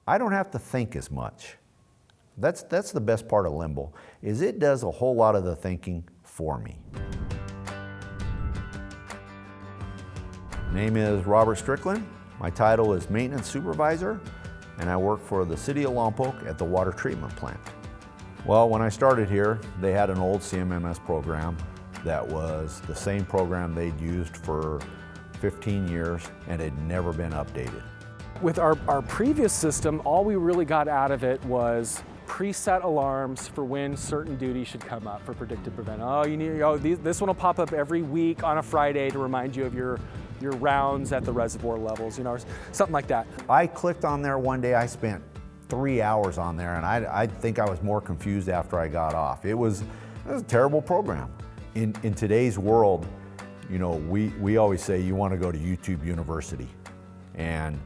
I don't have to think as much. That's the best part of Limble, is it does a whole lot of the thinking for me. Name is Robert Stricklin. My title is Maintenance Supervisor, and I work for the City of Lompoc at the water treatment plant. Well, when I started here, they had an old CMMS program that was the same program they'd used for 15 years and had never been updated. With our previous system, all we really got out of it was preset alarms for when certain duties should come up for predictive preventive. Oh, this one will pop up every week on a Friday to remind you of your rounds at the reservoir levels, or something like that. I clicked on there one day, I spent 3 hours on there, and I think I was more confused after I got off. It was a terrible program. In today's world, we always say you want to go to YouTube University, and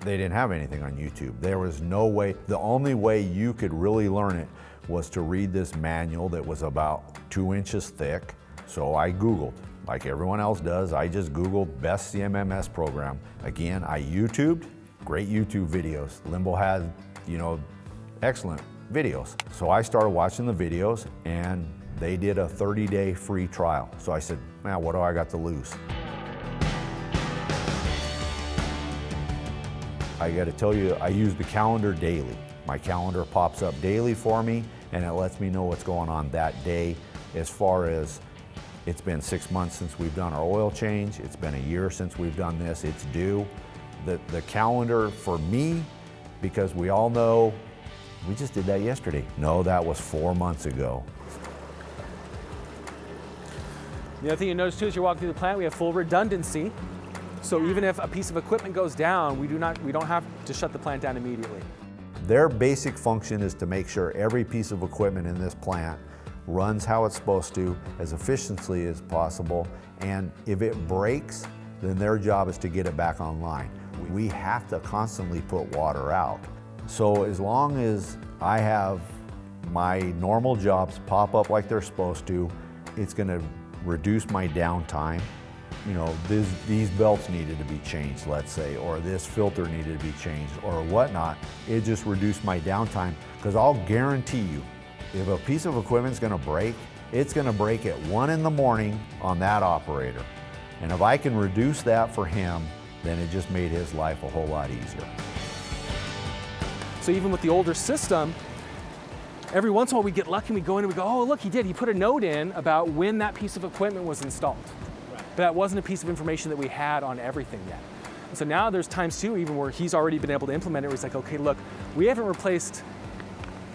they didn't have anything on YouTube. There was no way. The only way you could really learn it was to read this manual that was about 2 inches thick. So I Googled, like everyone else does. I just Googled best CMMS program. Again, I YouTubed, great YouTube videos. Limble had, excellent videos. So I started watching the videos, and they did a 30-day free trial. So I said, man, what do I got to lose? I got to tell you, I use the calendar daily. My calendar pops up daily for me, and it lets me know what's going on that day. As far as it's been 6 months since we've done our oil change, it's been a year since we've done this, it's due. The calendar for me, because we all know, we just did that yesterday. No, that was 4 months ago. The other thing you notice too, as you're walking through the plant, we have full redundancy. So even if a piece of equipment goes down, we don't have to shut the plant down immediately. Their basic function is to make sure every piece of equipment in this plant runs how it's supposed to, as efficiently as possible, and if it breaks, then their job is to get it back online. We have to constantly put water out. So as long as I have my normal jobs pop up like they're supposed to, it's going to reduce my downtime. These belts needed to be changed, let's say, or this filter needed to be changed, or whatnot. It just reduced my downtime, because I'll guarantee you, if a piece of equipment is going to break, it's going to break at 1 in the morning on that operator. And if I can reduce that for him, then it just made his life a whole lot easier. So even with the older system, every once in a while we get lucky and we go in and we go, oh look, he put a note in about when that piece of equipment was installed. But that wasn't a piece of information that we had on everything yet. And so now there's times too, even where he's already been able to implement it, where he's like, okay, look, we haven't replaced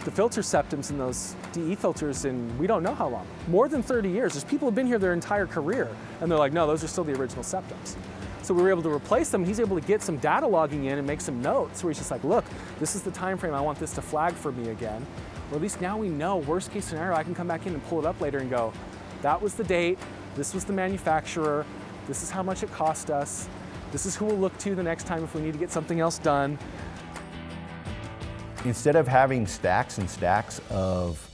the filter septums in those DE filters in we don't know how long. More than 30 years. There's people who have been here their entire career, and they're like, no, those are still the original septums. So we were able to replace them. He's able to get some data logging in and make some notes where he's just like, look, this is the time frame I want this to flag for me again. Or at least now we know, worst case scenario, I can come back in and pull it up later and go, that was the date, this was the manufacturer, this is how much it cost us, this is who we'll look to the next time if we need to get something else done. Instead of having stacks and stacks of,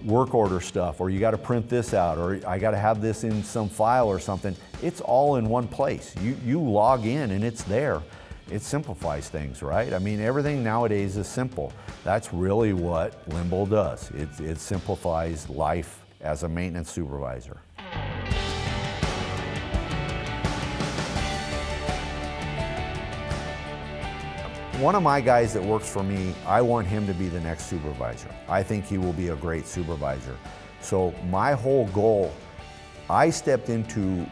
work order stuff, or you got to print this out, or I got to have this in some file or something, it's all in one place. You log in and it's there. It simplifies things, right? I mean, everything nowadays is simple. That's really what Limble does. It simplifies life as a maintenance supervisor. One of my guys that works for me, I want him to be the next supervisor. I think he will be a great supervisor. So my whole goal, I stepped into,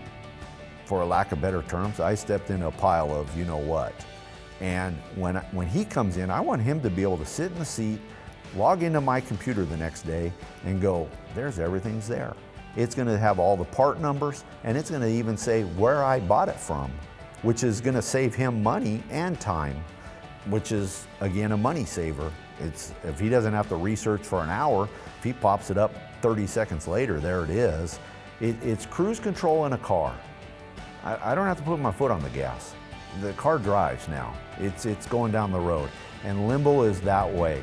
for lack of better terms, I stepped in a pile of you-know-what. And when he comes in, I want him to be able to sit in the seat, log into my computer the next day and go, there's everything's there. It's going to have all the part numbers, and it's going to even say where I bought it from, which is going to save him money and time, which is, again, a money saver. If he doesn't have to research for an hour, if he pops it up 30 seconds later, there it is. It's cruise control in a car. I don't have to put my foot on the gas. The car drives now. It's going down the road. And Limble is that way.